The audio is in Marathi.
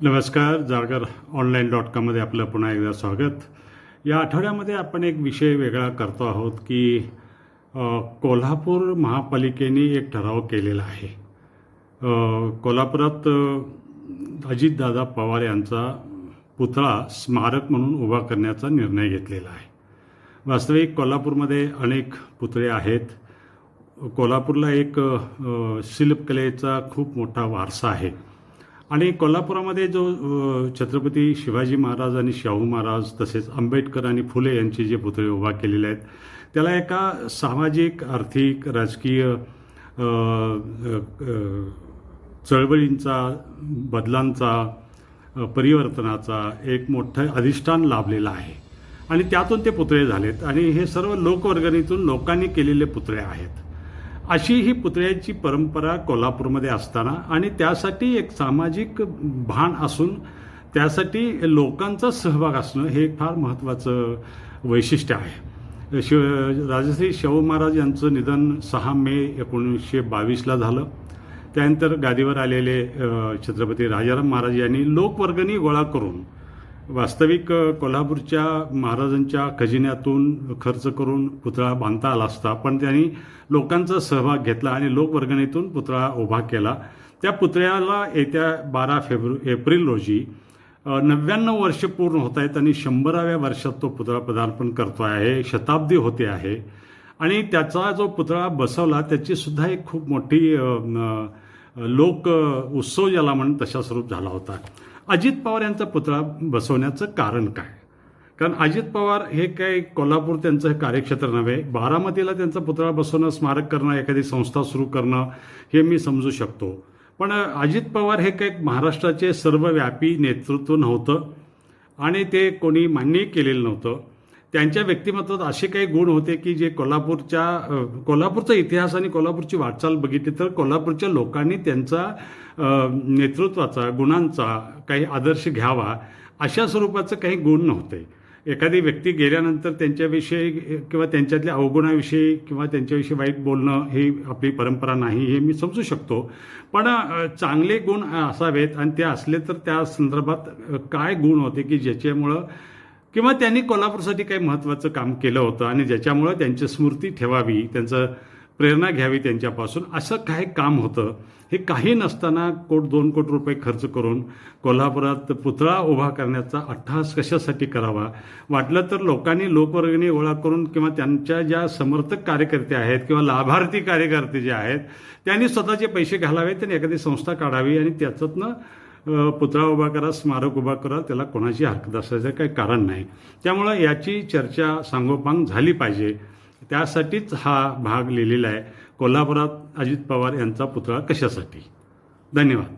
नमस्कार. जागर online.com आपलं पुन्हा एकदा स्वागत. या आठवड्यामध्ये आपण एक विषय वेगळा करतो आहोत की कोल्हापूर महापालिकेने एक ठराव केलेला आहे. कोल्हापुरात अजितदादा पवार यांचा पुतळा स्मारक म्हणून उभा करण्याचा निर्णय घेतलेला आहे. वास्तविक कोल्हापूरमध्ये अनेक पुतळे आहेत. कोल्हापूरला एक शिल्पकलेचा खूप मोठा वारसा आहे आणि कोल्हापुरामध्ये जो छत्रपती शिवाजी महाराज आणि शाहू महाराज तसेच आंबेडकर आणि फुले यांचे जे पुतळे उभा केलेले आहेत त्याला एका सामाजिक, आर्थिक, राजकीय चळवळींचा, बदलांचा, परिवर्तनाचा एक मोठं अधिष्ठान लाभलेलं आहे आणि त्यातून ते पुतळे झालेत आणि हे सर्व लोकवर्गणीतून लोकांनी केलेले पुतळे आहेत. अशी ही पुतळ्याची परंपरा कोल्हापूरमध्ये असताना आणि त्यासाठी एक सामाजिक भान असून त्यासाठी लोकांचा सहभाग असणं हे फार महत्त्वाचं वैशिष्ट्य आहे. राजश्री शाहू महाराज यांचं निधन 6 मे 1922ला झालं. त्यानंतर गादीवर आलेले छत्रपती राजाराम महाराज यांनी लोकवर्गणी गोळा करून वास्तविक कोल्हापूरच्या महाराजांच्या खजिन्यातून खर्च करून पुतळा बांधता आला असता, पण त्यांनी लोकांचा सहभाग घेतला आणि लोकवर्गणीतून पुतळा उभा केला. त्या पुतळ्याला येत्या 12 एप्रिल रोजी 99 वर्ष पूर्ण होत आहेत आणि 100व्या वर्षात तो पुतळा पदार्पण करतो आहे. शताब्दी होते आहे आणि त्याचा जो पुतळा बसवला त्याची सुद्धा एक खूप मोठी लोक उत्सव ज्याला म्हणून तशा स्वरूप झाला होता. अजित पवार यांचा पुतळा बसवण्याचं कारण काय? कारण अजित पवार हे काही कोल्हापूर त्यांचं कार्यक्षेत्र नव्हे. बारामतीला त्यांचा पुतळा बसवणं, स्मारक करणं, एखादी संस्था सुरू करणं हे मी समजू शकतो. पण अजित पवार हे काही महाराष्ट्राचे सर्वव्यापी नेतृत्व नव्हतं आणि ते कोणी मान्य केलेलं नव्हतं. त्यांच्या व्यक्तिमत्वात असे काही गुण होते की जे कोल्हापूरचा इतिहास आणि कोल्हापूरची वाटचाल बघितली तर कोल्हापूरच्या लोकांनी त्यांचा नेतृत्वाचा, गुणांचा काही आदर्श घ्यावा अशा स्वरूपाचं काही गुण नव्हते. एखादी व्यक्ती गेल्यानंतर त्यांच्याविषयी किंवा त्यांच्यातल्या अवगुणाविषयी किंवा त्यांच्याविषयी वाईट बोलणं ही आपली परंपरा नाही हे मी समजू शकतो. पण चांगले गुण असावेत आणि ते असले तर त्या संदर्भात काय गुण होते की ज्याच्यामुळं किंवा त्यांनी कोल्हापूरसाठी काही महत्त्वाचं काम केलं होतं आणि ज्याच्यामुळं त्यांची स्मृती ठेवावी, त्यांचं प्रेरणा घ्यावी त्यांच्यापासून, असं काय काम होतं. हे काही नसताना 2 कोटी रुपये खर्च करून कोल्हापुरात पुतळा उभा करण्याचा अट्टहास कशासाठी करावा? वाटलं तर लोकांनी लोकवर्गणी गोळा करून किंवा त्यांच्या ज्या समर्थक कार्यकर्ते आहेत किंवा लाभार्थी कार्यकर्ते जे आहेत त्यांनी स्वतःचे पैसे घालावेत आणि एखादी संस्था काढावी आणि त्याच्यातनं पुतळा उभा करा, स्मारक उभा करा. त्याला कोणाची हरकत असायचं काही कारण नाही. त्यामुळं याची चर्चा सांगोपांग झाली पाहिजे. त्यासाठीच हा भाग लिहिलेला आहे. कोल्हापुरात अजित पवार यांचा पुतळा कशासाठी. धन्यवाद.